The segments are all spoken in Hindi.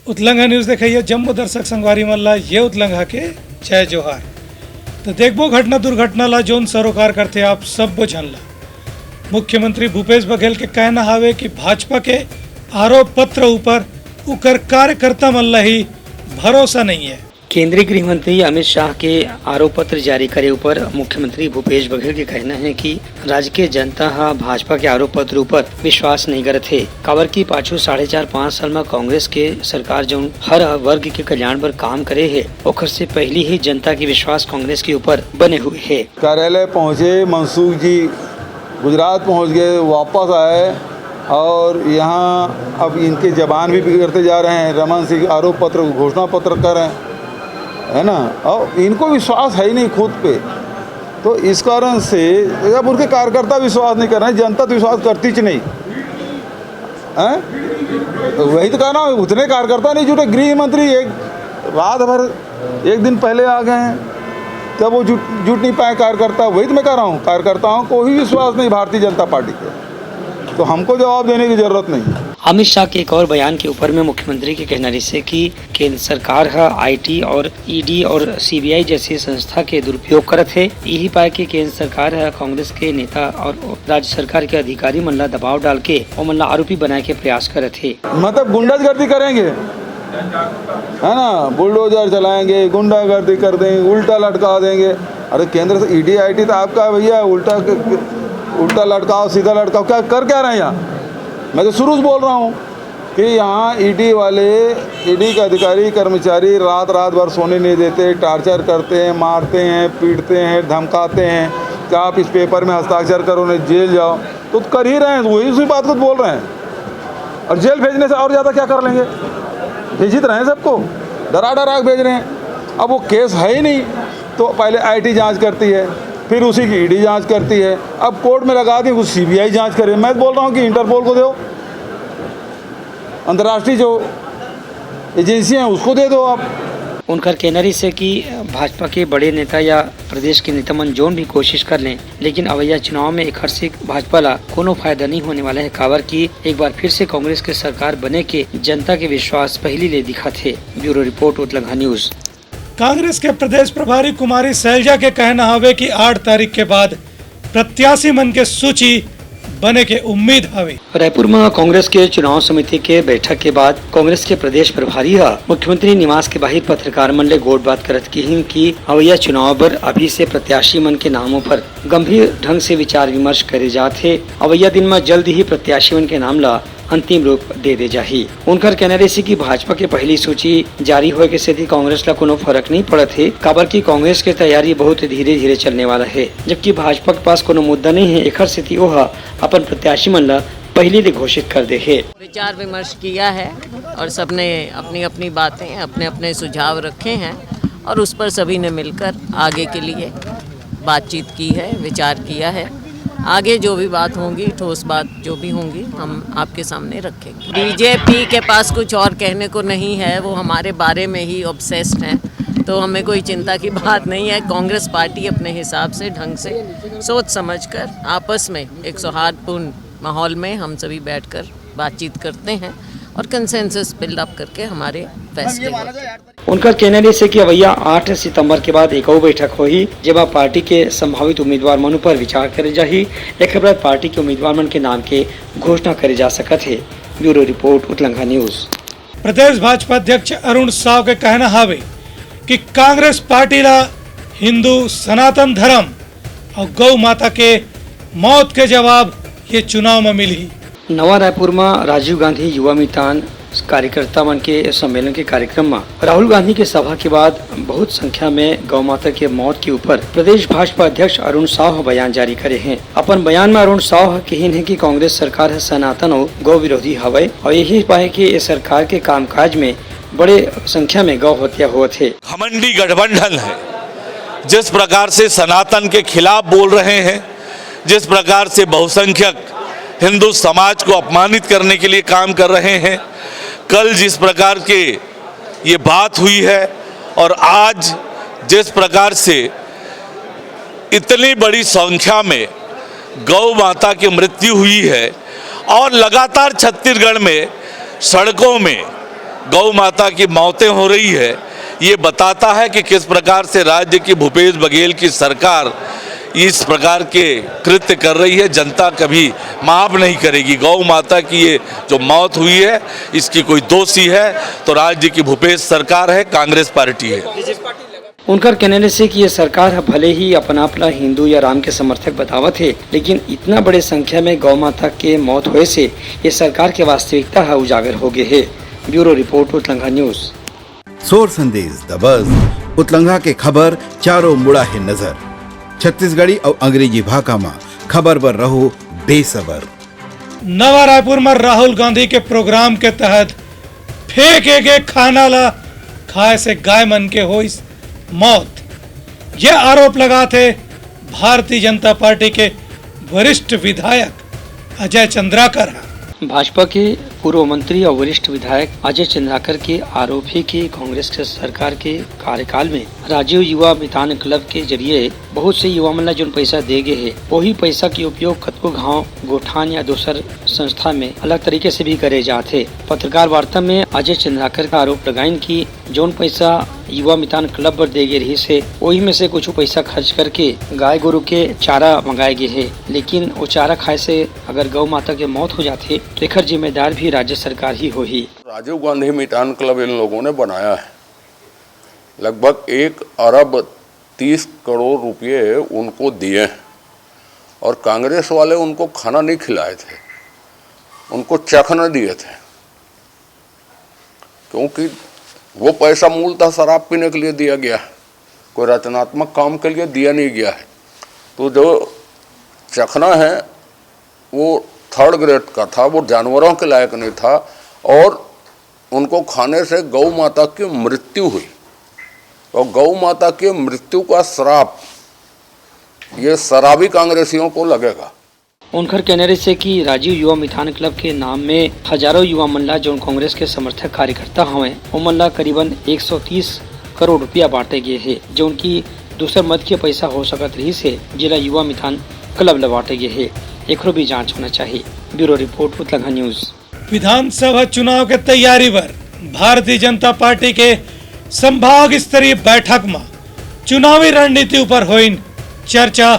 उतलंघा न्यूज देखाइए जम्मू दर्शक संगवारी मल्ला ये उतलंघा के जय जोहार। तो देखबो घटना दुर्घटनाला जोन सरोकार करते आप सब जानला। मुख्यमंत्री भूपेश बघेल के कहना हावे कि भाजपा के आरोप पत्र ऊपर उकर कार्यकर्ता मल्ला ही भरोसा नहीं है। केंद्रीय गृह मंत्री अमित शाह के आरोप पत्र जारी करे ऊपर मुख्यमंत्री भूपेश बघेल के कहना है कि राज्य के जनता भाजपा के आरोप पत्र ऊपर विश्वास नहीं करत है। काबर की पाछू 4.5-5 साल में कांग्रेस के सरकार जो हर वर्ग के कल्याण पर काम करे है, ओखर से पहले ही जनता की विश्वास कांग्रेस के ऊपर बने हुए है। कार्यालय पहुँचे, मनसूख जी गुजरात पहुँच गए, वापस आए और यहाँ अब इनके जबान भी बिगड़ते जा रहे हैं। रमन सिंह आरोप पत्र घोषणा पत्र कर रहे हैं, है ना, और इनको विश्वास है ही नहीं खुद पे। तो इस कारण से जब उनके कार्यकर्ता विश्वास नहीं कर रहे हैं, जनता तो विश्वास करती च नहीं है। तो वही तो कहना, उतने कार्यकर्ता नहीं जुटे। गृह मंत्री एक रात भर एक दिन पहले आ गए हैं, तब वो जुट नहीं पाए कार्यकर्ता। वही तो मैं कह रहा हूँ, कार्यकर्ताओं को ही विश्वास नहीं भारतीय जनता पार्टी के, तो हमको जवाब देने की जरूरत नहीं है। अमित शाह के एक और बयान के ऊपर में मुख्यमंत्री के कहना से कि केंद्र सरकार आईटी और ईडी और सीबीआई जैसी संस्था के दुरुपयोग करत है। यही पाए कि केंद्र सरकार कांग्रेस के नेता और राज्य सरकार के अधिकारी मन ला दबाव डाल के और मन ला आरोपी बनाए के प्रयास करत है। मतलब गुंडागर्दी करेंगे, है ना, बुलडोजर चलाएंगे, गुंडागर्दी कर देंगे, उल्टा लटका देंगे। अरे केंद्र से ईडी आईटी तो आपका भैया, उल्टा लटकाओ सीधा लटकाओ, क्या कर क्या रहे हैं यहाँ। मैं तो शुरू से बोल रहा हूँ कि यहाँ ईडी वाले, ईडी के अधिकारी कर्मचारी रात भर सोने नहीं देते, टार्चर करते हैं, मारते हैं, पीटते हैं, धमकाते हैं कि आप इस पेपर में हस्ताक्षर करो नहीं जेल जाओ। तो कर ही रहे हैं, वही उसी बात को बोल रहे हैं। और जेल भेजने से और ज़्यादा क्या कर लेंगे, भेज ही रहे हैं सबको, डरा के भेज रहे हैं। अब वो केस है ही नहीं, तो पहले आईटी जांच करती है, फिर उसी की ईडी जांच करती है, अब कोर्ट में लगा दी, कुछ सीबीआई जांच करे। मैं बोल रहा हूँ कि इंटरपोल को दो, अंतर्राष्ट्रीय जो एजेंसियां हैं उसको दे दो आप। उनका कहना से कि भाजपा के बड़े नेता या प्रदेश के नेता मन जोन भी कोशिश कर लें, लेकिन अवैया चुनाव में एक से भाजपा ला कोनो फायदा नहीं होने वाला है। काबर की एक बार फिर से कांग्रेस के सरकार बने के जनता के विश्वास पहली ले दिखा थे। ब्यूरो रिपोर्ट उतलंघा न्यूज। कांग्रेस के प्रदेश प्रभारी कुमारी शैलजा के कहना हवे कि 8 तारीख के बाद प्रत्याशी मन के सूची बने के उम्मीद हवे। रायपुर में कांग्रेस के चुनाव समिति के बैठक के बाद कांग्रेस के प्रदेश प्रभारी मुख्यमंत्री निवास के बाहर पत्रकार मन ले गोट बात करत की कि अवैया चुनाव पर अभी से प्रत्याशी मन के नामों पर गंभीर ढंग से विचार विमर्श करे जाते। अवैया दिन में जल्द ही प्रत्याशी मन के नाम ला अंतिम रूप दे जाही। उनका कहना से कि भाजपा के पहली सूची जारी होए के स्थिति कांग्रेस ला कोनो फर्क नहीं पड़त है। काबर की कांग्रेस के तैयारी बहुत धीरे चलने वाला है, जबकि भाजपा के पास कोनो मुद्दा नहीं है। एक स्थिति वो अपन प्रत्याशी मन ला पहले ही घोषित कर दे है। विचार विमर्श किया है और सबने अपनी अपनी बातें, अपने अपने सुझाव रखे हैं और उस पर सभी ने मिलकर आगे के लिए बातचीत की है, विचार किया है। आगे जो भी बात होंगी, ठोस बात जो भी होंगी, हम आपके सामने रखेंगे। बीजेपी के पास कुछ और कहने को नहीं है, वो हमारे बारे में ही ऑब्सेस्ड हैं, तो हमें कोई चिंता की बात नहीं है। कांग्रेस पार्टी अपने हिसाब से, ढंग से, सोच समझकर आपस में एक सौहार्दपूर्ण माहौल में हम सभी बैठकर बातचीत करते हैं और कंसेंसस बिल्ड अप करके हमारे फैसले होते हैं। उनका कहना से कि अवैया 8 सितंबर के बाद एक और बैठक होगी, जब पार्टी के संभावित उम्मीदवार मन पर विचार करे जाही। एक बाद पार्टी के उम्मीदवार मन के नाम के घोषणा करे जा सकत है। ब्यूरो रिपोर्ट उतलंघा न्यूज। प्रदेश भाजपा अध्यक्ष अरुण साव के कहना हावे कि कांग्रेस पार्टी ला हिंदू सनातन धर्म और गौ माता के मौत के जवाब ये चुनाव में मिली। नवा रायपुर में राजीव गांधी युवा मितान कार्यकर्ता मन के सम्मेलन के कार्यक्रम में राहुल गांधी के सभा के बाद बहुत संख्या में गौ माता के मौत के ऊपर प्रदेश भाजपा अध्यक्ष अरुण साव बयान जारी करे हैं। अपन बयान में अरुण साव कहन है कि कांग्रेस सरकार है सनातन और गौ विरोधी हवे और यही पाए कि इस सरकार के कामकाज में बड़े संख्या में गौ हत्या हुआ थे। घमंडी गठबंधन है, जिस प्रकार से सनातन के खिलाफ बोल रहे हैं, जिस प्रकार से बहुसंख्यक हिंदू समाज को अपमानित करने के लिए काम कर रहे हैं। कल जिस प्रकार के ये बात हुई है और आज जिस प्रकार से इतनी बड़ी संख्या में गौ माता की मृत्यु हुई है और लगातार छत्तीसगढ़ में सड़कों में गौ माता की मौतें हो रही है, ये बताता है कि किस प्रकार से राज्य की भूपेश बघेल की सरकार इस प्रकार के कृत्य कर रही है। जनता कभी माफ़ नहीं करेगी। गौ माता की ये जो मौत हुई है, इसकी कोई दोषी है तो राज्य की भूपेश सरकार है, कांग्रेस पार्टी है। उनका कहने से कि ये सरकार भले ही अपना हिंदू या राम के समर्थक बतावत है, लेकिन इतना बड़े संख्या में गौ माता के मौत होए से ये सरकार के वास्तविकता है उजागर हो गए है। ब्यूरो रिपोर्ट उतलंगा न्यूज। सोर संदेश द बज़ उतलंगा के खबर चारों मुड़ा है नजर। छत्तीसगढ़ी और अंग्रेजी भाषा में खबर पर रहो बेसबर। नवा रायपुर में राहुल गांधी के प्रोग्राम के तहत फेंके गए खाना ला खाए से गाय मन के हो इस मौत, ये आरोप लगाते भारतीय जनता पार्टी के वरिष्ठ विधायक अजय चंद्राकर। भाजपा के पूर्व मंत्री और वरिष्ठ विधायक अजय चंद्राकर के आरोप है कि कांग्रेस के सरकार के कार्यकाल में राजीव युवा मितान क्लब के जरिए बहुत से युवा मन जो पैसा दे गए है, वही पैसा के उपयोग कतको गाँव गोठान या दूसर संस्था में अलग तरीके से भी करे जाते। पत्रकार वार्ता में अजय चंद्राकर का आरोप लगाइन कि जोन पैसा युवा मितान क्लब पर दे गए रही से वही में से कुछ पैसा खर्च करके गाय गोरु के चारा मंगाए गए है, लेकिन वो चारा खाए से अगर गौ माता के मौत हो जाते तो एक जिम्मेदार भी राज्य सरकार ही हो ही। राजीव गांधी मितान क्लब इन लोगों ने बनाया है। लगभग 1 अरब 30 करोड़ रुपये उनको दिए हैं और कांग्रेस वाले उनको खाना नहीं खिलाए थे, उनको चखना दिए थे, क्योंकि वो पैसा मूलतः शराब पीने के लिए दिया गया है, कोई रचनात्मक काम के लिए दिया नहीं गया है। तो जो चखना है वो 3rd ग्रेड का था, वो जानवरों के लायक नहीं था और उनको खाने से गौ माता की मृत्यु हुई और गौ माता की मृत्यु का श्राप ये शराबी कांग्रेसियों को लगेगा। उनकर कहने से कि राजीव युवा मितान क्लब के नाम में हजारों युवा मनला जो कांग्रेस के समर्थक कार्यकर्ता हवे वो मनला करीबन 130 करोड़ रुपया बांटे गए है, जो उनकी दूसर मत के पैसा हो सकत रही से जिला युवा मितान क्लब बांटे गए है। एक भी जांच होना चाहिए। ब्यूरो रिपोर्ट उतलंगा न्यूज। विधानसभा चुनाव के तैयारी पर भारतीय जनता पार्टी के संभाग स्तरीय बैठक में चुनावी रणनीति पर हुई चर्चा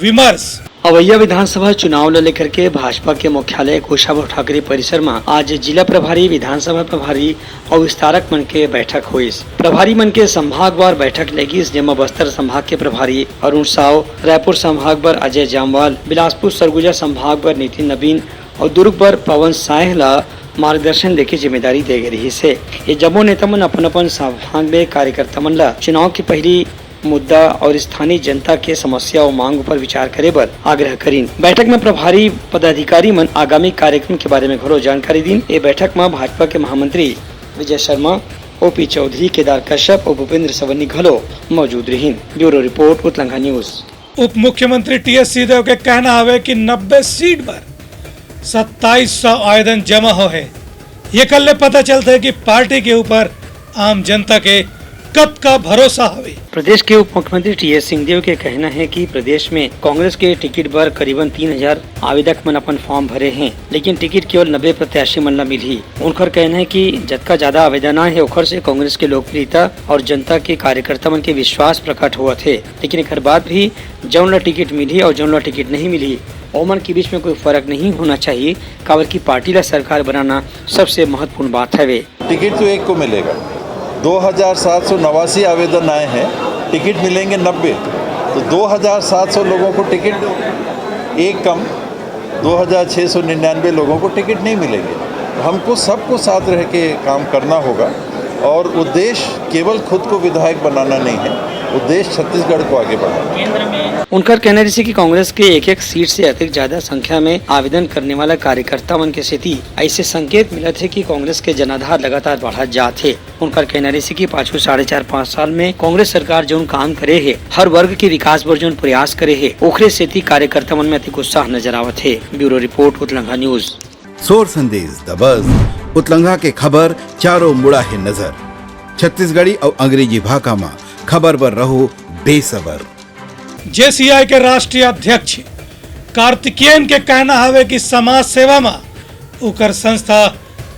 विमर्श। अवैया विधानसभा चुनाव ले लेकर के भाजपा के मुख्यालय कुशाभाऊ ठाकरे परिसर में आज जिला प्रभारी, विधानसभा प्रभारी और विस्तारक मन के बैठक हुई। प्रभारी मन के संभागवार बैठक लगी, जेमा बस्तर संभाग के प्रभारी अरुण साव, रायपुर संभाग पर अजय जामवाल, बिलासपुर सरगुजा संभाग पर नितिन नवीन और दुर्ग पर पवन साह ला मार्गदर्शन लेके जिम्मेदारी दे गई रही से। ये जम्मू नेता मन अपन संभाग में कार्यकर्ता मन ला चुनाव की पहली मुद्दा और स्थानीय जनता के समस्या और मांग पर विचार करे पर आग्रह करीन। बैठक में प्रभारी पदाधिकारी मन आगामी कार्यक्रम के बारे में घरो जानकारी दीन। ये बैठक में भाजपा के महामंत्री विजय शर्मा, ओपी चौधरी, केदार कश्यप और भूपेंद्र सवन्नी घलो मौजूद रही। ब्यूरो रिपोर्ट उतलंगा न्यूज। उप मुख्यमंत्री टीएस सिंहदेव के कहना है कि 90 सीट पर 2700 आवेदन जमा हो है। ये कल पता चलता है कि पार्टी के ऊपर आम जनता के कब का भरोसा हवे। प्रदेश के उप मुख्यमंत्री टीएस सिंहदेव के कहना है कि प्रदेश में कांग्रेस के टिकट पर करीबन 3000 आवेदक मन अपन फॉर्म भरे हैं, लेकिन टिकट केवल 90 प्रत्याशी मन ला मिली। उनका कहना है कि जतका ज्यादा आवेदन है ओखर से कांग्रेस के लोकप्रियता और जनता के कार्यकर्ता मन के विश्वास प्रकट हुआ थे, लेकिन एक बाद भी जौन ला टिकट मिली और जौन ला टिकट नहीं मिली ओमन के बीच में कोई फर्क नहीं होना चाहिए, काबर की पार्टी ला सरकार बनाना सबसे महत्वपूर्ण बात है। वे टिकट तो एक को मिलेगा। 2789 आवेदन आए हैं, टिकट मिलेंगे 90, तो 2700 लोगों को टिकट एक कम 2699 लोगों को टिकट नहीं मिलेंगे। हमको सबको साथ रह के काम करना होगा और उद्देश्य केवल खुद को विधायक बनाना नहीं है, उद्देश्य छत्तीसगढ़ को आगे बढ़ाना। उनका कहना है कि कांग्रेस के एक सीट से अधिक ज्यादा संख्या में आवेदन करने वाला कार्यकर्ता मन के स्थिति ऐसे संकेत मिला थे कि कांग्रेस के जनाधार लगातार बढ़ा जाते। उनका कहना है कि पाछू 4.5 साल में कांग्रेस सरकार जो काम करे है, हर वर्ग के विकास पर जो प्रयास करे है, ओखरे से कार्यकर्ता मन में अधिक उत्साह नजर आवत है। ब्यूरो रिपोर्ट उतलंगा न्यूज। सोर संदेश द बज़ उतलंगा के खबर चारों मुड़ा है नजर। छत्तीसगढ़ी और अंग्रेजी भाषा में खबर पर रहो बेसबर। जेसीआई के राष्ट्रीय अध्यक्ष कार्तिकेयन के कहना है कि समाज सेवा में उकर संस्था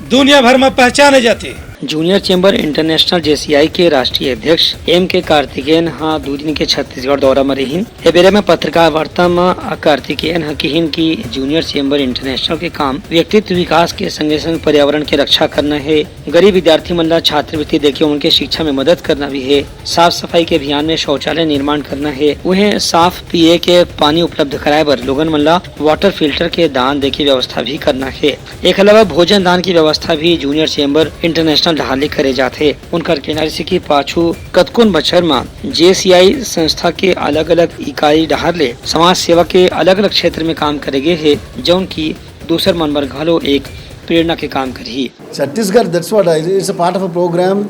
दुनिया भर में पहचाने जाती। जूनियर चेंबर इंटरनेशनल JCI के राष्ट्रीय अध्यक्ष M.K. कार्तिकेयन हाँ 2 दिन के छत्तीसगढ़ दौरा में रहीन। ए बेरे में पत्रकार वार्ता में कार्तिकेयन हाँ कहिन की जूनियर चेंबर इंटरनेशनल के काम व्यक्तित्व विकास के संगे संग पर्यावरण के रक्षा करना है, गरीब विद्यार्थी मन ला छात्रवृत्ति देके उनके शिक्षा में मदद करना भी है, साफ सफाई के अभियान में शौचालय निर्माण करना है, उन्हें साफ पिए के पानी उपलब्ध कराए बर लोगन मन ला वाटर फिल्टर के दान दे की व्यवस्था भी करना है। एक अलावा भोजन दान की व्यवस्था भी जूनियर चेंबर इंटरनेशनल ढाले करे जाते। उनकर कहना से की पाछू कतकुन बछर में JCI संस्था के अलग अलग इकाई डहार ले समाज सेवा के अलग अलग क्षेत्र में काम करेगे है, जौन की दूसर मन बर घलो एक प्रेरणा के काम करी। Chhattisgarh, that's what it's a part of a program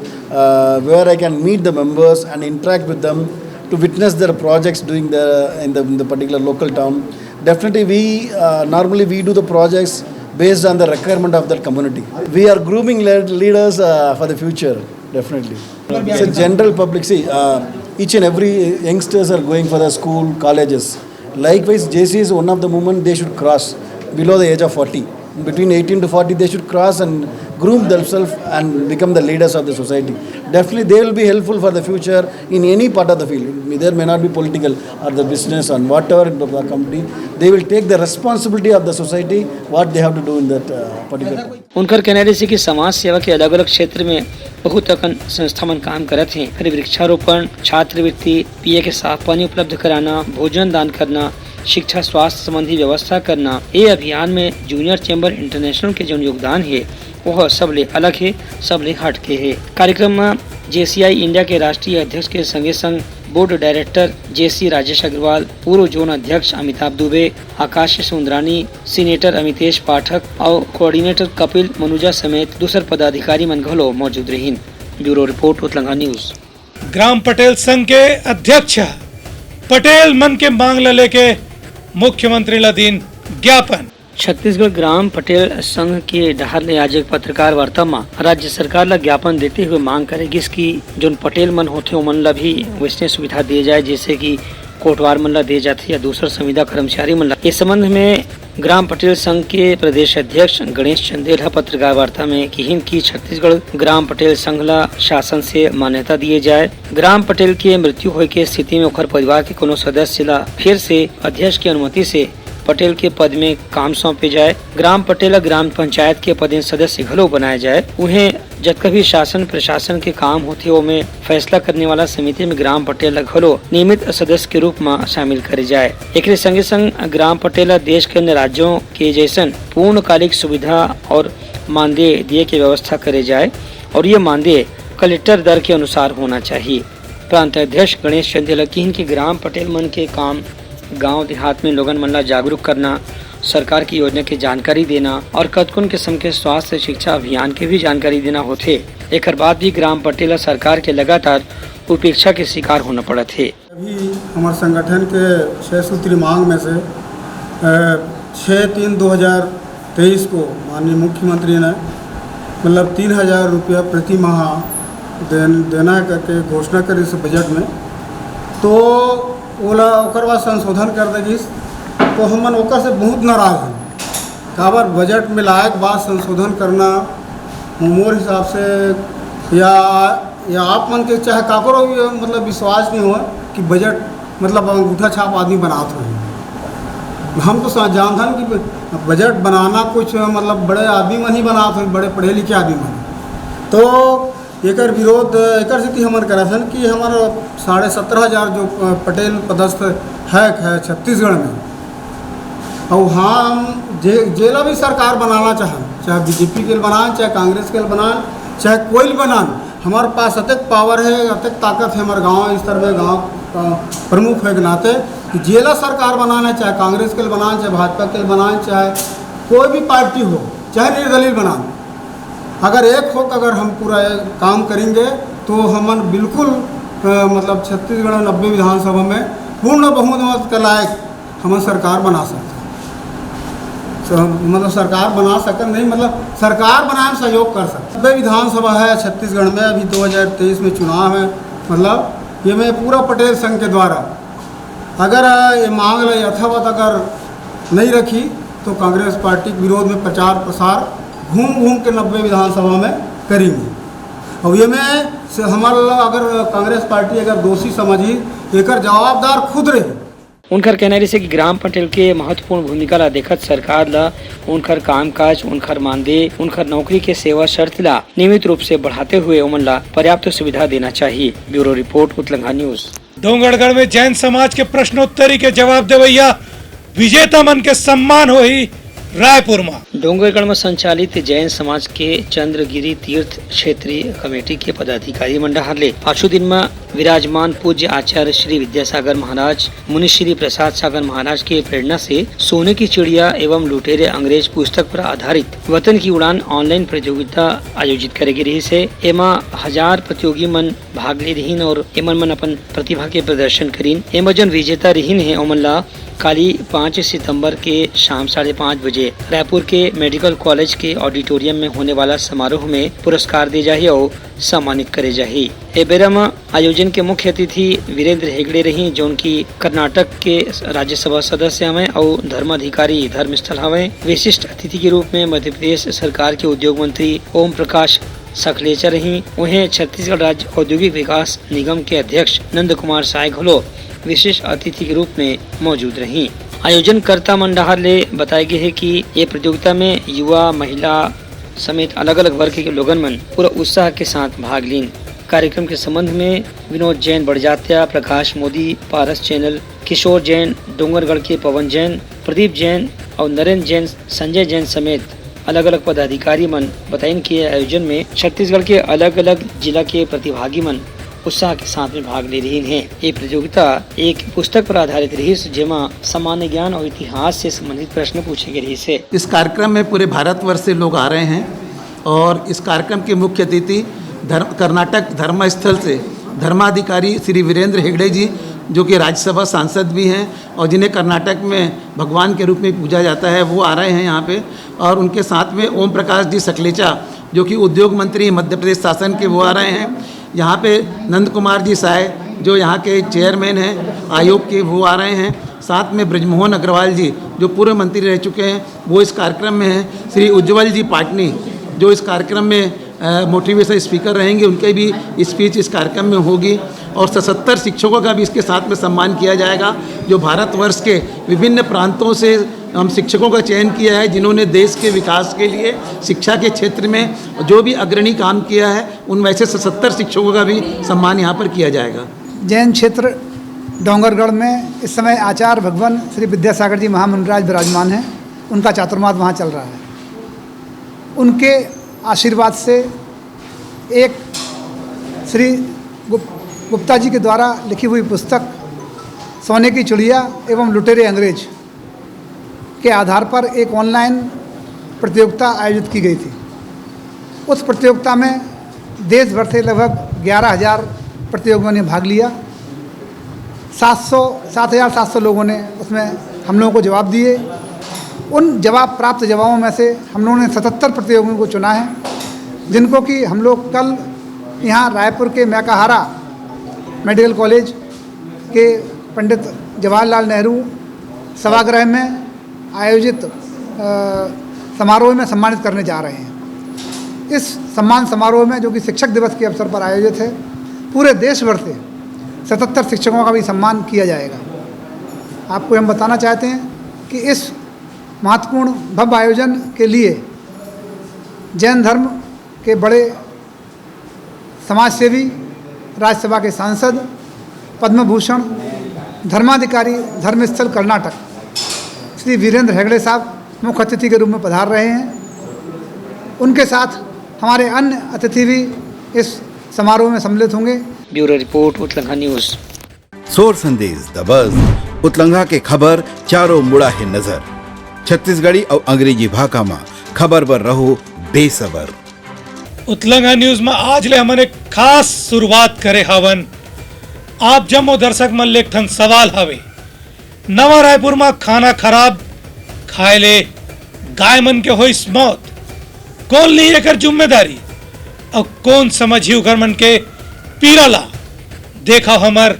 where I can meet the members and interact with them to witness their projects doing in the particular local town. Definitely, we normally we do the projects based on the requirement of that community. We are grooming leaders for the future. Definitely, it's a general public. See, each and every youngsters are going for the school, colleges. Likewise, JC is one of the movement they should cross below the age of 40. Between 18 to 40, they should cross and groom themselves and become the leaders of the society. Definitely, they will be helpful for the future in any part of the field. There may not be political or the business and whatever the company. They will take the responsibility of the society, what they have to do in that particular. उनकर कहना से कि समाज सेवा के अलग अलग क्षेत्र में बहुत अकन संस्था मन काम करत हैं। फिर वृक्षारोपण, छात्रवृत्ति, पिए के साफ पानी उपलब्ध कराना, भोजन दान करना, शिक्षा स्वास्थ्य संबंधी व्यवस्था करना, ये अभियान में जूनियर चेंबर इंटरनेशनल के जो योगदान है वह सबले अलग है, सबले हट के है। कार्यक्रम में JCI इंडिया के राष्ट्रीय अध्यक्ष के संगे संग board director JC Rajesh Agarwal, पूर्व जोन अध्यक्ष अमिताभ दुबे, आकाश सुंदरानी, सीनेटर अमितेश पाठक और कोऑर्डिनेटर कपिल मनुजा समेत दूसर पदाधिकारी मन घलो मौजूद रहीन। ब्यूरो रिपोर्ट उत्तलंगा न्यूज। ग्राम पटेल संघ के अध्यक्ष पटेल मन के मांग ला लेके मुख्यमंत्री ला दिन ज्ञापन। छत्तीसगढ़ ग्राम पटेल संघ के डहार ने आज एक पत्रकार वार्ता में राज्य सरकार ला ज्ञापन देते हुए मांग करेगी कि जो पटेल मन होते उमन ला भी वैसने सुविधा दिए जाए जैसे कि कोटवार मन ला दिए जाते या दूसरा संविदा कर्मचारी मन ला। इस संबंध में ग्राम पटेल संघ के प्रदेश अध्यक्ष गणेश चंदेल पत्रकार वार्ता में कहिन की छत्तीसगढ़ ग्राम पटेल संघ ला शासन से मान्यता दिए जाए। ग्राम पटेल के मृत्यु होए के स्थिति में ओकर परिवार के कोनो सदस्य ला फिर से अध्यक्ष की अनुमति से पटेल के पद में काम सौंपे जाए। ग्राम पटेल ग्राम पंचायत के पद सदस्य घलो बनाए जाए। उन्हें जतका भी शासन प्रशासन के काम होते वो में फैसला करने वाला समिति में ग्राम पटेल घलो नियमित सदस्य के रूप में शामिल करे जाए। एक संगे संग ग्राम पटेल देश के अन्य राज्यों के जैसन पूर्णकालिक सुविधा और मानदेय दिए की व्यवस्था करे जाए और ये मानदेय कलेक्टर दर के अनुसार होना चाहिए। प्रांत अध्यक्ष गणेश चंदेल की ग्राम पटेल मन के काम गांव देहात में लोगन मन ला जागरूक करना, सरकार की योजना की जानकारी देना और कतकुन किस्म के स्वास्थ्य शिक्षा अभियान के भी जानकारी देना होते। एक बाद भी ग्राम पटेल सरकार के लगातार उपेक्षा के शिकार होना पड़ा थे। अभी हमारे संगठन के 6 सूत्री मांग में से 6/3/2023 को माननीय मुख्यमंत्री ने मतलब 3,000 रुपया प्रति माह देना करके घोषणा करी इस बजट में, तो ओला ओकर बाद संशोधन कर देगी तो हमन ओकर से बहुत नाराज हैं। काबर बजट में लायक बात संशोधन करना मोर हिसाब से या आप मन के चाहे काकरो मतलब विश्वास नहीं हुआ कि बजट मतलब अंगूठा छाप आदमी बनाते हैं। हम तो जानथन कि बजट बनाना कुछ मतलब बड़े आदमी मन ही बनाते हैं, बड़े पढ़े लिखे आदमी मन। तो एकर विरोध एकर स्थिति हमारे करासन कि हमारा 17,500 जो पटेल पदस्थ है छत्तीसगढ़ में, और हाँ हम जेला भी सरकार बनाना चाहे BJP के लिए बनाए, चाहे कांग्रेस के लिए बनाए, चाहे कोई भी बनाए, हमारे पास अतक पावर है, अतक ताकत है हमारे गांव स्तर में, गांव प्रमुख है के नाते कि जेला सरकार बनाना, चाहे कांग्रेस के लिए बनाए, चाहे भाजपा के लिए बनाए, चाहे कोई भी पार्टी हो, चाहे निर्दलीय बनाए, अगर एक हो अगर हम पूरा काम करेंगे तो हम बिल्कुल मतलब छत्तीसगढ़ 90 विधानसभा में पूर्ण बहुमत के लायक हम सरकार बना सकते हैं। मतलब सरकार बना सकें नहीं, मतलब सरकार बनाने में सहयोग कर सकते। 90 विधानसभा है छत्तीसगढ़ में, अभी 2023 में चुनाव है, मतलब ये मैं पूरा पटेल संघ के द्वारा अगर ये मांग यथावत अगर नहीं रखी तो कांग्रेस पार्टी के विरोध में प्रचार प्रसार घूम के 90 विधानसभा में करेंगे। और ये में से हमारा अगर कांग्रेस पार्टी अगर दोषी समझी एकर जवाबदार खुद रहे। उनकर कहना है कि ग्राम पंचायत के महत्वपूर्ण भूमिका ला देखत सरकार ला उनकर कामकाज, उनकर मानदेय, उनकर नौकरी के सेवा शर्त ला नियमित रूप से बढ़ाते हुए उमन ला पर्याप्त सुविधा देना चाहिए। ब्यूरो रिपोर्ट उत्तलंघा न्यूज। डोंगरगढ़ में जैन समाज के प्रश्नोत्तरी के जवाब देवैया विजेता मन के सम्मान होई रायपुर में। डोंगरगढ़ में संचालित जैन समाज के चंद्रगिरी तीर्थ क्षेत्रीय कमेटी के पदाधिकारी मंडल ले पांचों दिन में विराजमान पूज्य आचार्य श्री विद्यासागर महाराज, मुनि श्री प्रसाद सागर महाराज के प्रेरणा से सोने की चिड़िया एवं लुटेरे अंग्रेज पुस्तक पर आधारित वतन की उड़ान ऑनलाइन प्रतियोगिता आयोजित करेगी रही से। एमा 1000 प्रतियोगी मन भाग ले रहीन और एमन मन अपन प्रतिभा के प्रदर्शन करीन। एमा जन विजेता रहीन है ओमन ला काली 5 सितंबर के शाम 5:30 बजे रायपुर के मेडिकल कॉलेज के ऑडिटोरियम में होने वाला समारोह में पुरस्कार दे जाही और सम्मानित करे जाही। ए बेरा में आयोजन के मुख्य अतिथि वीरेंद्र हेगड़े रही, जो उनकी कर्नाटक के राज्यसभा सदस्य हवे और धर्माधिकारी धर्मस्थल हवे। विशिष्ट अतिथि के रूप में मध्य प्रदेश सरकार के उद्योग मंत्री ओम प्रकाश सखलेचा रही। उन्हें छत्तीसगढ़ राज्य औद्योगिक विकास निगम के अध्यक्ष नंद कुमार साय घोलो विशेष अतिथि के रूप में मौजूद रही। आयोजन कर्ता मंडल ले बताया गया है कि ये प्रतियोगिता में युवा, महिला समेत अलग अलग वर्ग के लोगन मन पूरा उत्साह के साथ भाग लीन। कार्यक्रम के संबंध में विनोद जैन बड़जात्या, प्रकाश मोदी पारस चैनल, किशोर जैन डोंगरगढ़ के पवन जैन, प्रदीप जैन और नरेंद्र जैन, संजय जैन समेत अलग अलग पदाधिकारी मन बताइन कि आयोजन में छत्तीसगढ़ के अलग अलग जिला के प्रतिभागी मन उत्साह के साथ में भाग ले रही हैं। ये प्रतियोगिता एक पुस्तक पर आधारित रही जेमा सामान्य ज्ञान और इतिहास से संबंधित प्रश्न पूछे गए रही से। इस कार्यक्रम में पूरे भारतवर्ष से लोग आ रहे हैं और इस कार्यक्रम के मुख्य अतिथि कर्नाटक धर्मस्थल से धर्माधिकारी श्री वीरेंद्र हेगड़े जी, जो कि राज्यसभा सांसद भी हैं और जिन्हें कर्नाटक में भगवान के रूप में पूजा जाता है, वो आ रहे हैं यहाँ पे। और उनके साथ में ओम प्रकाश जी सखलेचा, जो कि उद्योग मंत्री मध्य प्रदेश शासन के, वो आ रहे हैं। यहाँ पे नंद कुमार जी साय, जो यहाँ के चेयरमैन हैं आयोग के, वो आ रहे हैं। साथ में ब्रजमोहन अग्रवाल जी, जो पूर्व मंत्री रह चुके हैं, वो इस कार्यक्रम में हैं। श्री उज्जवल जी पाटनी, जो इस कार्यक्रम में मोटिवेशन स्पीकर रहेंगे, उनके भी स्पीच इस कार्यक्रम में होगी। और 77 शिक्षकों का भी इसके साथ में सम्मान किया जाएगा, जो भारतवर्ष के विभिन्न प्रांतों से हम शिक्षकों का चयन किया है, जिन्होंने देश के विकास के लिए शिक्षा के क्षेत्र में जो भी अग्रणी काम किया है, उन वैसे 77 शिक्षकों का भी सम्मान यहाँ पर किया जाएगा। जैन क्षेत्र डोंगरगढ़ में इस समय आचार्य भगवान श्री विद्यासागर जी महामुनिराज विराजमान हैं। उनका चातुर्मास वहाँ चल रहा है। उनके आशीर्वाद से एक श्री गुप्ता जी के द्वारा लिखी हुई पुस्तक सोने की चिड़िया एवं लुटेरे अंग्रेज के आधार पर एक ऑनलाइन प्रतियोगिता आयोजित की गई थी। उस प्रतियोगिता में देश भर से लगभग 11,000 प्रतियोगियों ने भाग लिया। 7,700 लोगों ने उसमें हम लोगों को जवाब दिए। उन प्राप्त जवाबों में से हम लोगों ने 77 प्रतियोगियों को चुना है, जिनको कि हम लोग कल यहाँ रायपुर के मैकाहारा मेडिकल कॉलेज के पंडित जवाहरलाल नेहरू सभागृह में आयोजित समारोह में सम्मानित करने जा रहे हैं। इस सम्मान समारोह में, जो कि शिक्षक दिवस के अवसर पर आयोजित है, पूरे देश भर से 77 शिक्षकों का भी सम्मान किया जाएगा। आपको हम बताना चाहते हैं कि इस महत्वपूर्ण भव्य आयोजन के लिए जैन धर्म के बड़े समाजसेवी, राज्यसभा के सांसद, पद्म भूषण धर्माधिकारी धर्मस्थल कर्नाटक श्री वीरेंद्र हेगड़े साहब मुख्य अतिथि के रूप में पधार रहे हैं। उनके साथ हमारे अन्य अतिथि भी इस समारोह में सम्मिलित होंगे। ब्यूरो रिपोर्ट उत्तलंघा न्यूज। सोर संदेश द बज़ उत्तलंघा के खबर चारों मुड़ा है नजर। छत्तीसगढ़ी और अंग्रेजी भाषा में खबर पर रहो बेसबर। उत्तलंघा न्यूज में आज ले हमने खास शुरुआत करे हवन। आप जम्मो दर्शक मन ले ठन सवाल हवे। नवा रायपुर में खाना खराब खाए ले गाय मन के होइस मौत, कौन ली एकर जिम्मेदारी और कौन समझी उकर मन के पीराला? देखा हमार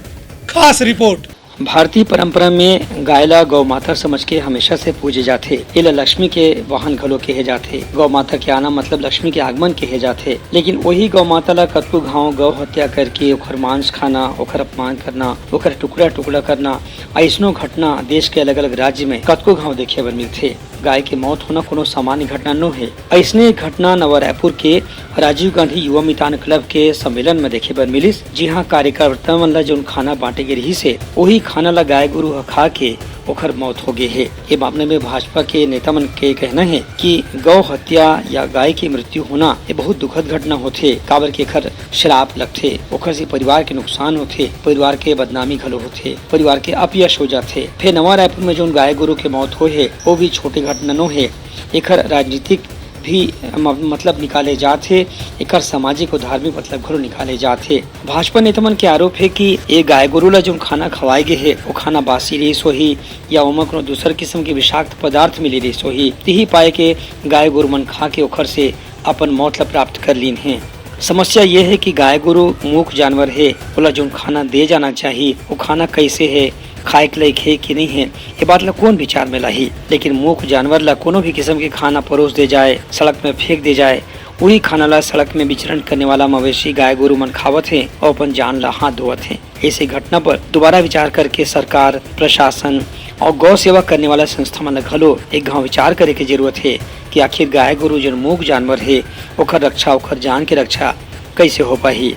खास रिपोर्ट। भारतीय परंपरा में गायला गौ माता समझ के हमेशा से पूजे जाते। इला लक्ष्मी के वाहन घलो कहे जाते। गौ माता के आना मतलब लक्ष्मी के आगमन कहे जाते। लेकिन वही गौ माता ला कतको घाव गौ हत्या करके ओखर मांस खाना, ओखर अपमान करना, ओखर टुकड़ा टुकड़ा करना, ऐसनो घटना देश के अलग अलग राज्य में कतको घाव देखे बर मिलथे। गाय के मौत होना कोनो सामान्य घटना न है। ऐसने एक घटना नवा रायपुर के राजीव गांधी युवा मितान क्लब के सम्मेलन में देखे बर मिलिस। जी हाँ, कार्यकर्ता मन ला जो खाना बांटे गे रही से वही खाना ला गाय गुरु खा के ओखर मौत हो गए है। ये मामले में भाजपा के नेता मन के कहना है कि गौ हत्या या गाय की मृत्यु होना ये बहुत दुखद घटना होथे। काबर के खर श्राप लगथे, ओखर से परिवार के नुकसान होथे, परिवार के बदनामी घलो होथे, परिवार के अपयश हो जाथे। फिर नवा रायपुर में जो गाय गुरु के मौत हुए है वो भी छोटी घटना नो है। एखर राजनीतिक भी मतलब निकाले जाते, एकर सामाजिक और धार्मिक मतलब घरो निकाले जाते। भाजपा नेता मन के आरोप है कि ये गाय गोरु ला जो खाना खवाए गे है वो खाना बासी रही सोही या ओमा कोनो दूसर किस्म के विषाक्त पदार्थ मिली रही सोही, तिही पाए के गाय गोरु मन खा के ओखर से अपन मौत ला प्राप्त कर लीन है। समस्या ये है कि गाय गोरु मूक जानवर है, ओला जो खाना दे जाना चाहिए वो खाना कैसे है, खाए के लायक है कि नहीं है, ये बात ला कौन विचार में लाही। लेकिन मूक जानवर ला कोनो भी किस्म के खाना परोस दे जाए, सड़क में फेंक दे जाए, वही खाना ला सड़क में विचरण करने वाला मवेशी गाय गोरु मन खावत है और अपन जान ला हाथ धोवत है। ऐसी घटना पर दोबारा विचार करके सरकार, प्रशासन और गौ सेवा करने वाला संस्था मन घलो एक गाँव विचार करे के जरूरत है कि आखिर गाय गोरु जो मूक जानवर है ओखर रक्षा, ओखर जान के रक्षा कैसे हो पाही।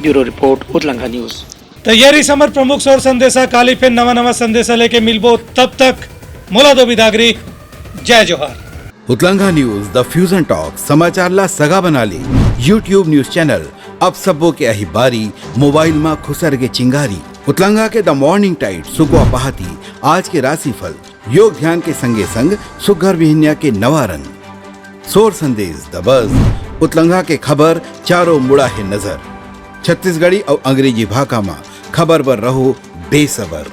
ब्यूरो रिपोर्ट, उतलंघा न्यूज। तैयारी समर प्रमुख और संदेशा काली फिर नवा संदेशा लेके मिलबो, तब तक मोला दो बिदागरी। जय जोहार। उतलंघा न्यूज द फ्यूजन टॉक समाचार ला सगा बना ली। यूट्यूब न्यूज चैनल अब सबो के अही बारी मोबाइल में खुसर के चिंगारी। उतलंघा के द मॉर्निंग टाइट सुगवा पहाती, आज के राशिफल, योग ध्यान के संगे संग सुघर विहिन्या के नवा रंग, सोर संदेश द बज, उतलंघा के खबर चारों मुड़ा है नजर। छत्तीसगढ़ी और अंग्रेजी भाषा में खबर पर रहो बेसबर।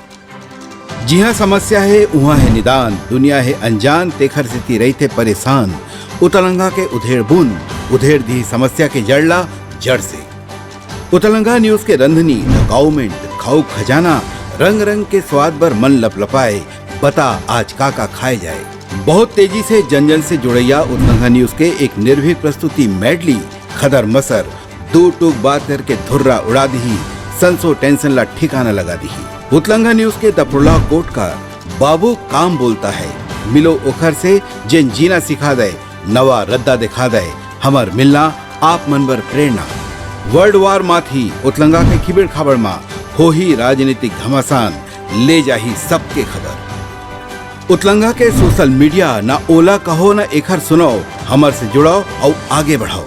जी हाँ, समस्या है वहाँ है निदान, दुनिया है अनजान तेखर से रहते परेशान। उतलंघा के उधेड़ बुन उधेड़ दी समस्या के जड़ला जड़ से। उतलंघा न्यूज के रंधनी गवर्नमेंट खाऊ खजाना, रंग रंग के स्वाद पर मन लपलपाए, बता आज का खाए जाए। बहुत तेजी से जन जन से जुड़ैया उतलंघा न्यूज के एक निर्भीक प्रस्तुति मेडली खदर मसर, दो टूक बात करके धुर्रा उड़ा दी, संसो टेंशन ला ठिकाना लगा दी। उतलंघा न्यूज के दपुरला कोट का बाबू काम बोलता है, मिलो ओखर से जिन जीना सिखा दे, नवा रद्दा दिखा दे, हमार मिलना आप मन बर प्रेरणा। वर्ल्ड वार माथी उतलंघा के खिबड़ खाबड़ मा हो ही राजनीतिक घमासान, ले जाही सबके खबर। उतलंघा के सोशल मीडिया ना ओला कहो ना एखर सुनाओ, हमर से जुड़ाओ और आगे बढ़ाओ।